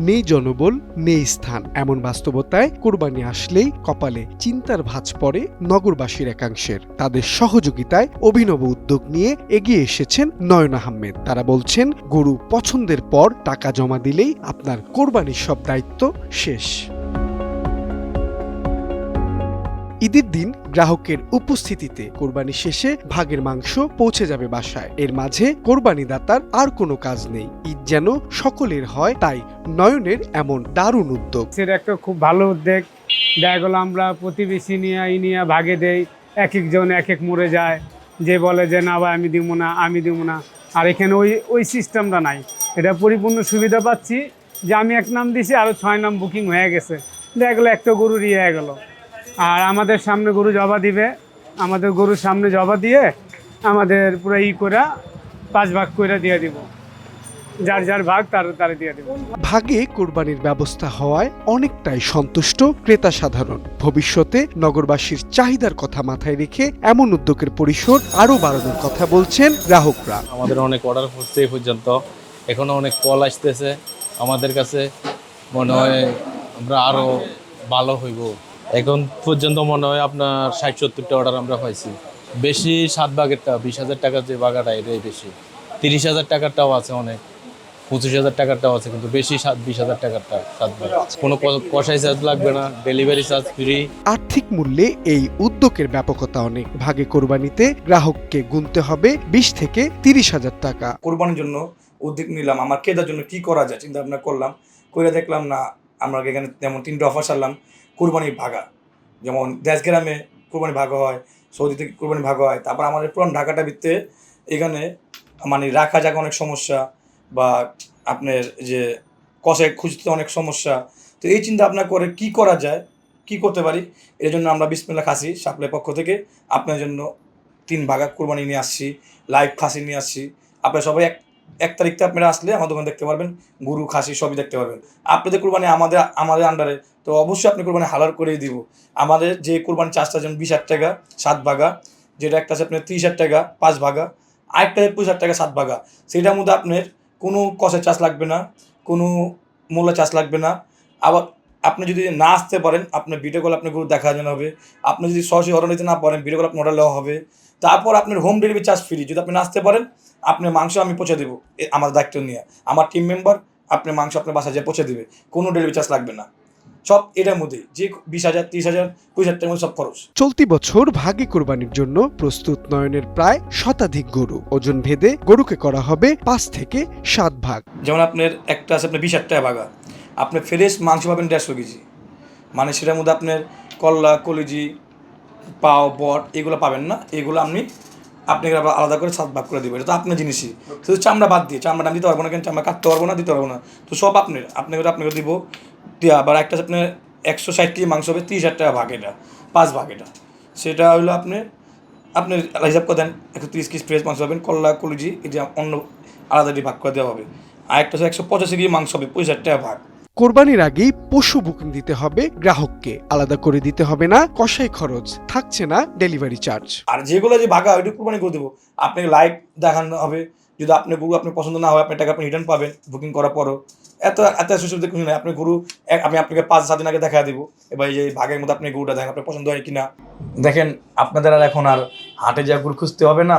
নেই জনবল, নেই স্থান। এমন বাস্তবতায় কোরবানি আসলেই কপালে চিন্তার ভাঁজ পড়ে নগরবাসীর একাংশের। তাদের সহযোগিতায় অভিনব উদ্যোগ নিয়ে এগিয়ে এসেছেন নয়ন আহমেদ। তারা বলছেন, গরু পছন্দের পর টাকা জমা দিলেই আপনার কোরবানির সব দায়িত্ব শেষ। ঈদের দিন গ্রাহকের উপস্থিতিতে কোরবানি শেষে ভাগের মাংস পৌঁছে যাবে বাসায়। এর মাঝে কোরবানিদাতার আর কোনো কাজ নেই। ঈদ যেন সকলের হয়, তাই নয়নের এমন দারুণ উদ্যোগ। সেটা একটা খুব ভালো উদ্যোগ। দেখা গেলো আমরা প্রতিবেশী নিয়ে ভাগে দেই, এক একজন এক এক মরে যায়, যে বলে যে না ভাই আমি দিব না, আমি দিব না। আর এখানে ওই সিস্টেমটা নাই। এটা পরিপূর্ণ সুবিধা পাচ্ছি যে আমি এক নাম দিছি, আরও 6 নাম বুকিং হয়ে গেছে। দেখা গেলো একটা গরু হয়ে গেলো, আর আমাদের সামনে গরু জবা দিবে। আমাদের গরুর সামনে জবা দিয়ে আমাদের পুরো করে 5 ভাগ করে দিয়ে দিব, যার যার ভাগ তার দিয়ে দিব। ভাগে কোরবানির ব্যবস্থা হওয়ায় অনেকটাই সন্তুষ্ট ক্রেতা সাধারণ। ভবিষ্যতে নগরবাসীর চাহিদার কথা মাথায় রেখে এমন উদ্যোগের পরিসর আরও বাড়ানোর কথা বলছেন গ্রাহকরা। আমাদের অনেক অর্ডার হচ্ছে এই পর্যন্ত, এখনো অনেক কল আসতেছে আমাদের কাছে। মনে হয় আমরা আরো ভালো হইব। এখন পর্যন্ত মনে হয় আপনার 60-70টা অর্ডার আমরা পাইছি। বেশি 7 ভাগেরটা 20,000 টাকার যে বাগাটা এটাই বেশি। 30,000 টাকারটাও আছে, অনেক 25,000 টাকারটাও আছে, কিন্তু বেশি 20,000 টাকারটা 7 ভাগ। কোনো কষাই চার্জ লাগবে না, ডেলিভারি চার্জ ফ্রি। আর্থিক মূল্যে এই উদ্যোগের ব্যাপকতা অনেক। ভাগে কোরবানিতে গ্রাহককে গুনতে হবে 20 থেকে 30,000 টাকা। কোরবানির জন্য উদ্যোগ নিলাম, আমার ক্রেতার জন্য কি করা যায় চিন্তা ভাবনা করলাম, করে দেখলাম না আমরা এখানে যেমন 3টা অফার সারলাম। কোরবানির ভাগা, যেমন দেশগ্রামে কোরবানি ভাগ হয়, সৌদিতে কোরবানি ভাগ হয়। তারপর আমাদের পুরান ঢাকাটা ভিত্তে এখানে মানে রাখা জায়গা অনেক সমস্যা, বা আপনার যে কষে খুঁজতে অনেক সমস্যা। তো এই চিন্তা ভাবনা করে কি করা যায়, কি করতে পারি, এর জন্য আমরা বিসমিল্লাহ খাসি সাপ্লাই পক্ষ থেকে আপনার জন্য 3 ভাগা কোরবানি নিয়ে আসছি, লাইভ খাসি নিয়ে আসছি। আপনারা সবাই এক তারিখতে আপনারা আসলে আমার দোকান দেখতে পারবেন, গরু খাসি সবই দেখতে পারবেন। আপনাদের কোরবানি আমাদের আন্ডারে, তো অবশ্যই আপনি কোরবানি হালাল করেই দিব। আমাদের যে কোরবানি চার্জটা যেমন 20,000 টাকা 7 ভাগা, যেটা একটা আছে আপনার 30,000 টাকা 5 ভাগা, আরেকটা 25,000 টাকা 7 ভাগা। সেটার মধ্যে আপনার কোনো কষের চার্জ লাগবে না, কোনো মূল্য চার্জ লাগবে না। আবার আপনি যদি না আসতে পারেন, আপনার ভিডিও কল আপনার গরু দেখা জানা হবে। আপনি যদি সরাসরি অর্ডার নিতে না পারেন, ভিডিও কল আপনার অর্ডার নেওয়া হবে। তারপর আপনার হোম ডেলিভারি চার্জ ফ্রি। যদি আপনি না আসতে পারেন, আপনার মাংস আমি পৌঁছে দেবো আমার দায়িত্ব নিয়ে। আমার টিম মেম্বার আপনার মাংস আপনার বাসায় যেয়ে পৌঁছে দেবে, কোনো ডেলিভারি চার্জ লাগবে না। সব এটার মধ্যে, যে 20,000 30,000 25,000 টাকার মধ্যে সব খরচ। চলতি বছর ভাগে কোরবানির জন্য প্রস্তুত নয়নের প্রায় শতাধিক গরু। ওজন ভেদে গরুকে করা হবে 5 থেকে 7 ভাগ। যেমন আপনার একটা আছে আপনার 20,000 টাকা ভাগা, আপনি ফ্রেশ মাংস পাবেন 150 কেজি। মানে সেটার মধ্যে আপনার কল্লা কলিজি পাও বট এগুলো পাবেন না, এগুলো আপনাকে আবার আলাদা করে 7 ভাগ করে দেবো। এটা তো আপনার জিনিসই, শুধু চামড়া বাদ দিয়ে, চামড়া আমি দিতে পারবো না, কেন চামড়া কাটতে পারবো না, দিতে পারবো না। তো সব আপনাকে দিব দিয়ে। আবার একটা আপনার 160 কেজি মাংস হবে 30,000 টাকা ভাগ, এটা 5 ভাগ। এটা সেটা হলো আপনার হিসাব করে দেন 130 কেজি ফ্রেশ মাংস পাবেন, কল্লা কলিজি এই যে অন্য আলাদা দিয়ে ভাগ করে দেওয়া হবে। আর একটা 185 কেজি মাংস হবে 25,000 টাকা ভাগ। কোরবানির আগেই পশু বুকিং দিতে হবে গ্রাহককে, আলাদা করে দিতে হবে না কষাই খরচ, থাকছে না ডেলিভারি চার্জ। আর যেগুলো যে ভাগা ওইটুকু কোরবানি করে দেবো, আপনাকে লাইভ দেখানো হবে। যদি আপনার গরু আপনার পছন্দ না হয়, আপনার টাকা আপনি রিটার্ন পাবেন বুকিং করার পরও। এত সুযোগ কিছু নেই। আপনার গরু আমি আপনাকে 5-7 দিন আগে দেখা দেবো, এবার এই ভাগের মধ্যে আপনি গরুটা দেখেন আপনার পছন্দ হয় কিনা। দেখেন আপনাদের আর এখন আর হাটে যা গরু খুঁজতে হবে না,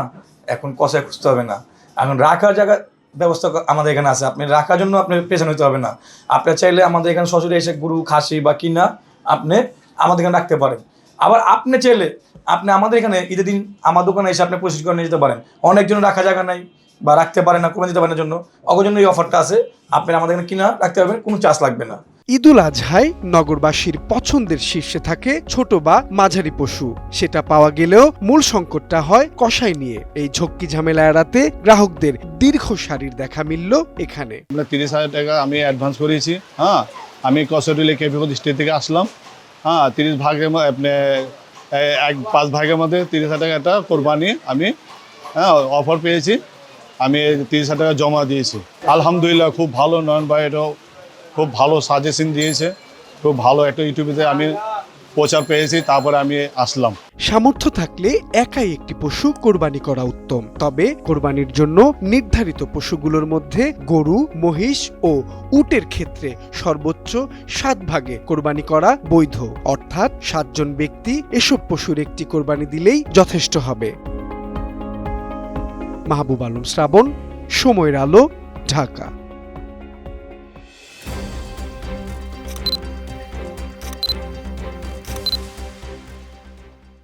এখন কষায় খুঁজতে হবে না, এখন রাখার জায়গা ব্যবস্থা আমাদের এখানে আছে। আপনি রাখার জন্য আপনার পেছনে হতে হবে না। আপনার চাইলে আমাদের এখানে সরাসরি এসে গরু খাসি বা কিনা আপনি আমাদের এখানে রাখতে পারেন। আবার আপনি চাইলে আপনি আমাদের এখানে ঈদের দিন আমার দোকানে এসে আপনি পরিষ্কার করে নিয়ে যেতে পারেন। অনেকজন রাখা জায়গা নাই বা রাখতে পারেন না, কোরবানি দিতে পারেন জন্য, অগর জন্য এই অফারটা আছে। আপনি আমাদের এখানে কিনা রাখতে পারবেন, কোনো চার্জ লাগবে না। ঈদুল আজহায় নগরবাসীর পছন্দের শীর্ষে থাকে ছোট বা মাঝারি পশু। সেটা পাওয়া গেলেও মূল সংকটটা হয় কষাই নিয়ে। এই ঝক্কি ঝামেলা এড়াতে গ্রাহকদের দীর্ঘ সারির দেখা মিলল এখানে। 30,000 টাকা আমি অ্যাডভান্স করেছি। হ্যাঁ, আমি কসরুলি কেপিগঞ্জ স্টেট থেকে আসলাম। হ্যাঁ, 30 ভাগের আপনি 5 ভাগের মধ্যে 30,000 টাকা একটা কোরবানি আমি অফার পেয়েছি। আমি 30,000 টাকা জমা দিয়েছি। আলহামদুলিল্লাহ খুব ভালো। নয়ন ভাই এটাও খুব ভালো সাজেশন দিয়েছে, খুব ভালো একটা ইউটিউবে আমি প্রচার পেয়েছি, তারপরে আমি আসলাম। সামর্থ্য থাকলে একাই একটি পশু কোরবানি করা উত্তম, তবে কোরবানির জন্য নির্ধারিত পশুগুলোর মধ্যে গরু, মহিষ ও উটের ক্ষেত্রে সর্বোচ্চ 7 ভাগে কোরবানি করা বৈধ, অর্থাৎ 7 জন ব্যক্তি এসব পশুর একটি কোরবানি দিলেই যথেষ্ট হবে। মাহবুব আলম শ্রাবণ, সময়ের আলো, ঢাকা।